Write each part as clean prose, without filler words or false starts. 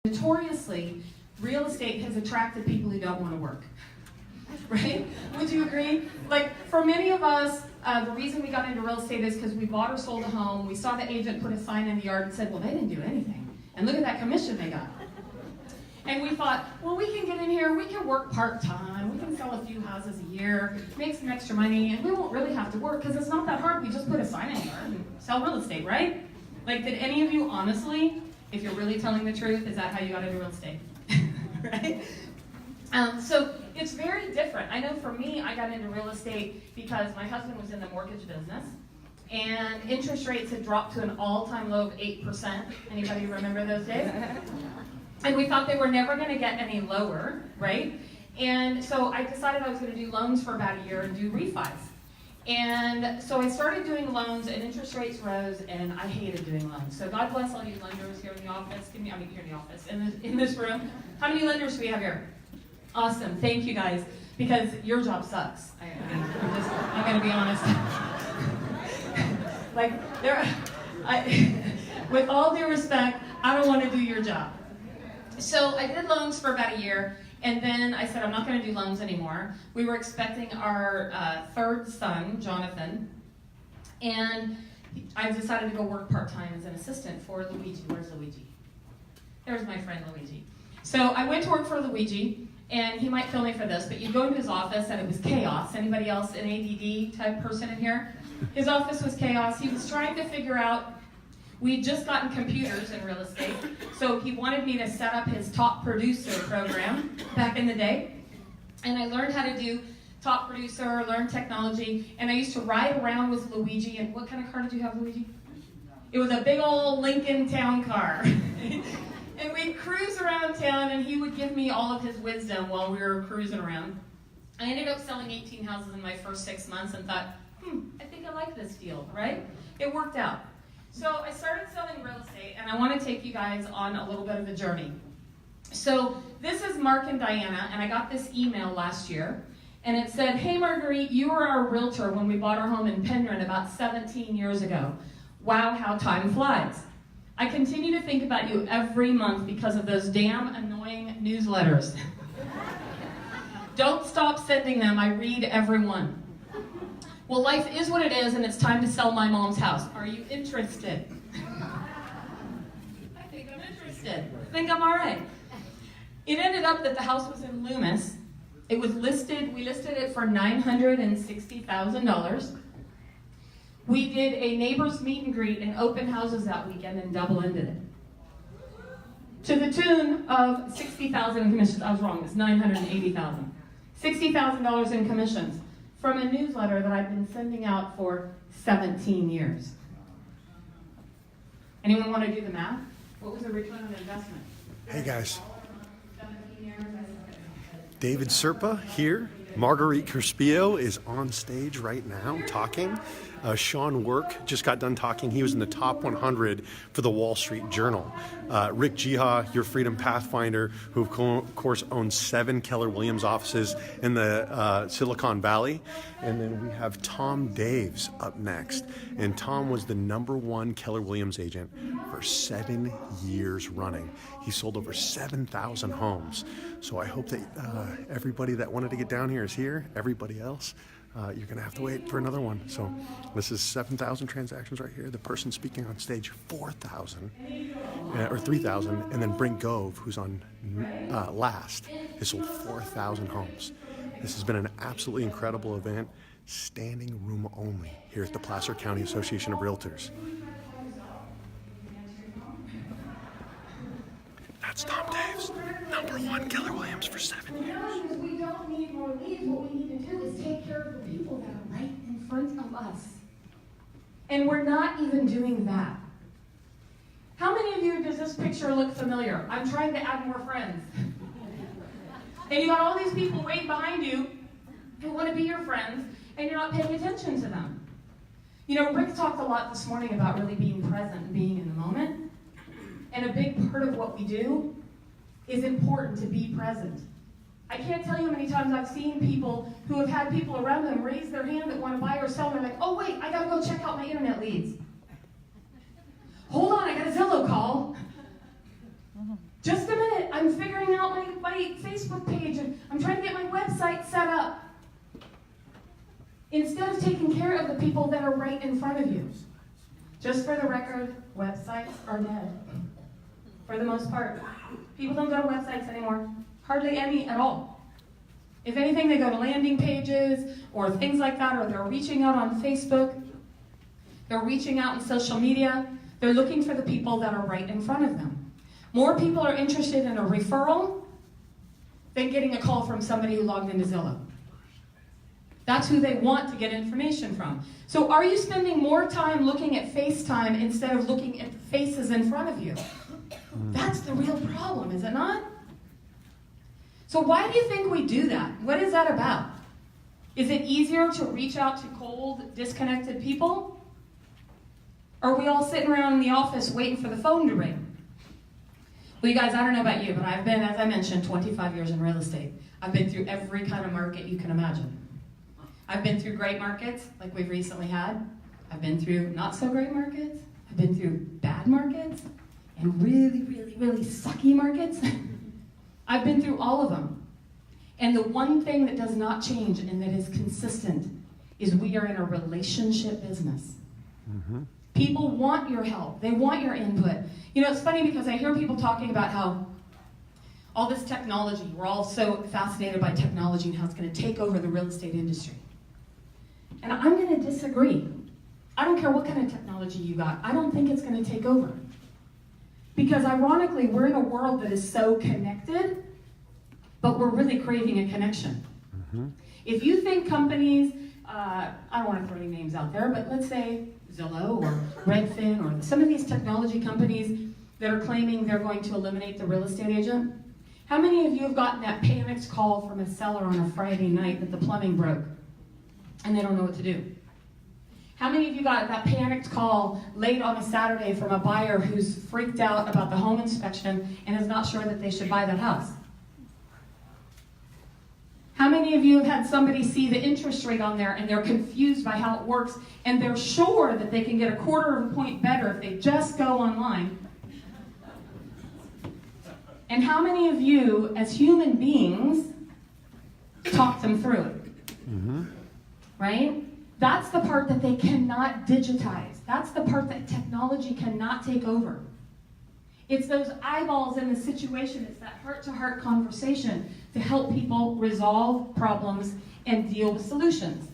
Notoriously, real estate has attracted people who don't want to work, right? Would you agree? Like, for many of us, the reason we got into real estate is because we bought or sold a home, we saw the agent put a sign in the yard and said, well, they didn't do anything, and look at that commission they got. And we thought, well, we can get in here, we can work part-time, we can sell a few houses a year, make some extra money, and we won't really have to work, because it's not that hard, we just put a sign in the yard and sell real estate, right? Like, did any of you honestly, if you're really telling the truth, is that how you got into real estate? Right? So it's very different. I know for me, I got into real estate because my husband was in the mortgage business, and interest rates had dropped to an all-time low of 8%. Anybody remember those days? And we thought they were never going to get any lower, right? And so I decided I was going to do loans for about a year and do refis. And so I started doing loans, and interest rates rose, and I hated doing loans. So God bless all you lenders here in the office. Here in the office, in this room. How many lenders do we have here? Awesome. Thank you guys, because your job sucks. I'm going to be honest. With all due respect, I don't want to do your job. So I did loans for about a year, and then I said, I'm not going to do loans anymore. We were expecting our third son, Jonathan, and I decided to go work part-time as an assistant for Luigi. Where's Luigi? There's my friend Luigi. So I went to work for Luigi, and he might fill me for this, but you go into his office, and it was chaos. Anybody else an ADD type person in here? His office was chaos. He was trying to figure out, we'd just gotten computers in real estate, so he wanted me to set up his top producer program back in the day. And I learned how to do top producer, learn technology, and I used to ride around with Luigi. And what kind of car did you have, Luigi? It was a big old Lincoln town car. And we'd cruise around town, and he would give me all of his wisdom while we were cruising around. I ended up selling 18 houses in my first 6 months and thought, I think I like this deal, right? It worked out. So I started selling real estate, and I want to take you guys on a little bit of a journey. So this is Mark and Diana, and I got this email last year, and it said, hey Marguerite, you were our realtor when we bought our home in Penryn about 17 years ago. Wow, how time flies. I continue to think about you every month because of those damn annoying newsletters. Don't stop sending them, I read every one. Well, life is what it is, and it's time to sell my mom's house. Are you interested? I think I'm interested. I think I'm all right. It ended up that the house was in Loomis. It was listed, we listed it for $960,000. We did a neighbor's meet and greet and open houses that weekend and double-ended it. To the tune of $60,000 in commissions. I was wrong, it's $980,000. $60,000 in commissions from a newsletter that I've been sending out for 17 years. Anyone want to do the math? What was the return on investment? Hey guys. 17 years. David Serpa here. Marguerite Crespillo is on stage right now talking. Sean Work just got done talking. He was in the top 100 for the Wall Street Journal. Rick Jiha, your Freedom Pathfinder, who of course owns 7 Keller Williams offices in the Silicon Valley. And then we have Tom Daves up next. And Tom was the #1 Keller Williams agent for 7 years running. He sold over 7,000 homes. So I hope that everybody that wanted to get down here is here. Everybody else, you're going to have to wait for another one. So this is 7,000 transactions right here. The person speaking on stage, 4,000 or 3,000. And then Brink Gove, who's on last, has sold 4,000 homes. This has been an absolutely incredible event. Standing room only here at the Placer County Association of Realtors. That's Tom Daves, #1 Keller Williams for 7 years. We don't need more leads. What we need to do is take care of the people that are right in front of us. And we're not even doing that. How many of you does this picture look familiar? I'm trying to add more friends. And you got all these people waiting behind you who want to be your friends, and you're not paying attention to them. You know, Rick talked a lot this morning about really being present and being in the moment. And a big part of what we do is important to be present. I can't tell you how many times I've seen people who have had people around them raise their hand that want to buy or sell, and they're like, oh wait, I gotta go check out my internet leads. Hold on, I got a Zillow call. Just a minute. I'm figuring out my Facebook page, and I'm trying to get my website set up. Instead of taking care of the people that are right in front of you. Just for the record, websites are dead. For the most part. People don't go to websites anymore. Hardly any at all. If anything, they go to landing pages or things like that, or they're reaching out on Facebook. They're reaching out in social media. They're looking for the people that are right in front of them. More people are interested in a referral than getting a call from somebody who logged into Zillow. That's who they want to get information from. So are you spending more time looking at FaceTime instead of looking at the faces in front of you? That's the real problem, is it not? So why do you think we do that? What is that about? Is it easier to reach out to cold, disconnected people? Or are we all sitting around in the office waiting for the phone to ring? Well, you guys, I don't know about you, but I've been, as I mentioned, 25 years in real estate. I've been through every kind of market you can imagine. I've been through great markets, like we've recently had. I've been through not so great markets. I've been through bad markets and really, really, really sucky markets. I've been through all of them. And the one thing that does not change and that is consistent is we are in a relationship business. Mm-hmm. People want your help. They want your input. You know, it's funny because I hear people talking about how all this technology, we're all so fascinated by technology and how it's going to take over the real estate industry. And I'm going to disagree. I don't care what kind of technology you got. I don't think it's going to take over. Because ironically, we're in a world that is so connected, but we're really craving a connection. Mm-hmm. If you think companies, I don't want to throw any names out there, but let's say Zillow or Redfin or some of these technology companies that are claiming they're going to eliminate the real estate agent, how many of you have gotten that panicked call from a seller on a Friday night that the plumbing broke and they don't know what to do? How many of you got that panicked call late on a Saturday from a buyer who's freaked out about the home inspection and is not sure that they should buy that house? How many of you have had somebody see the interest rate on there and they're confused by how it works and they're sure that they can get a quarter of a point better if they just go online? And how many of you, as human beings, talk them through it? Mm-hmm. Right? That's the part that they cannot digitize. That's the part that technology cannot take over. It's those eyeballs in the situation. It's that heart-to-heart conversation to help people resolve problems and deal with solutions.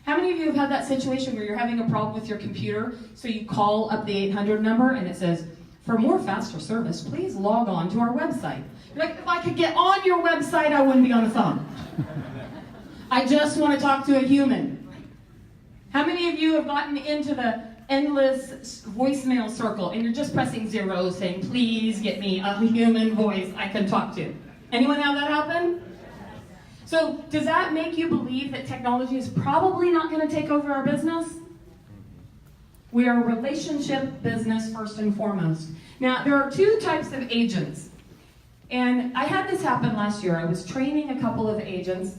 How many of you have had that situation where you're having a problem with your computer, so you call up the 800 number and it says, for more faster service, please log on to our website. You're like, if I could get on your website, I wouldn't be on the phone. I just want to talk to a human. How many of you have gotten into the endless voicemail circle and you're just pressing 0 saying, please get me a human voice I can talk to? Anyone have that happen? So does that make you believe that technology is probably not going to take over our business? We are a relationship business first and foremost. Now, there are two types of agents. And I had this happen last year. I was training a couple of agents,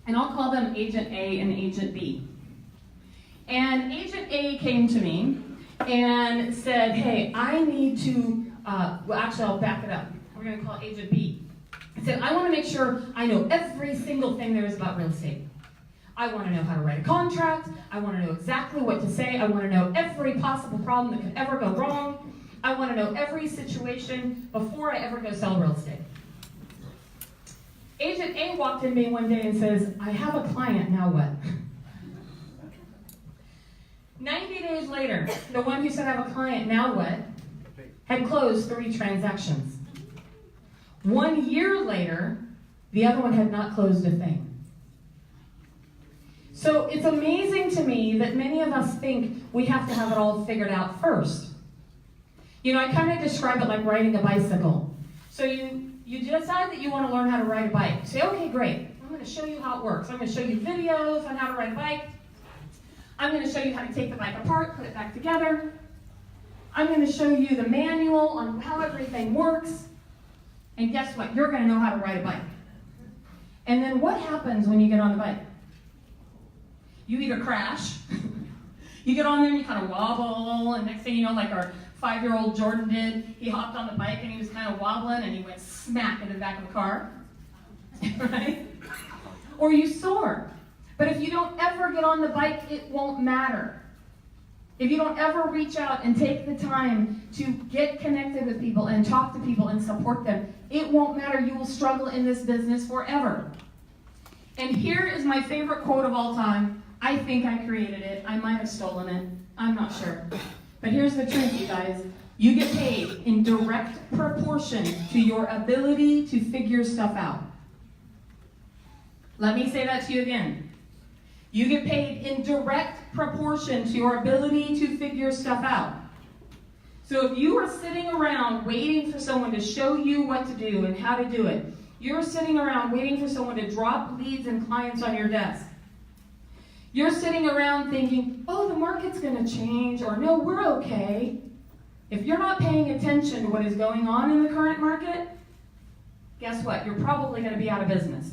and I'll call them Agent A and Agent B. And Agent A came to me and said, hey, I need to, well, actually, I'll back it up. We're going to call Agent B. He said, I want to make sure I know every single thing there is about real estate. I want to know how to write a contract. I want to know exactly what to say. I want to know every possible problem that could ever go wrong. I want to know every situation before I ever go sell real estate. Agent A walked in me one day and says, I have a client, now what? 90 days later, the one who said I have a client, now what, had closed 3 transactions. 1 year later, the other one had not closed a thing. So it's amazing to me that many of us think we have to have it all figured out first. You know, I kind of describe it like riding a bicycle. So you decide that you want to learn how to ride a bike. Say, okay, great. I'm going to show you how it works. I'm going to show you videos on how to ride a bike. I'm going to show you how to take the bike apart, put it back together. I'm going to show you the manual on how everything works. And guess what? You're going to know how to ride a bike. And then what happens when you get on the bike? You either crash, you get on there and you kind of wobble, and next thing you know, like our 5-year-old Jordan did. He hopped on the bike and he was kind of wobbling and he went smack into the back of the car, right? Or you soar. But if you don't ever get on the bike, it won't matter. If you don't ever reach out and take the time to get connected with people and talk to people and support them, it won't matter. You will struggle in this business forever. And here is my favorite quote of all time. I think I created it. I might have stolen it. I'm not sure. But here's the truth, you guys. You get paid in direct proportion to your ability to figure stuff out. Let me say that to you again. You get paid in direct proportion to your ability to figure stuff out. So if you are sitting around waiting for someone to show you what to do and how to do it, you're sitting around waiting for someone to drop leads and clients on your desk. You're sitting around thinking, oh, the market's going to change, or no, we're okay. If you're not paying attention to what is going on in the current market, guess what? You're probably going to be out of business.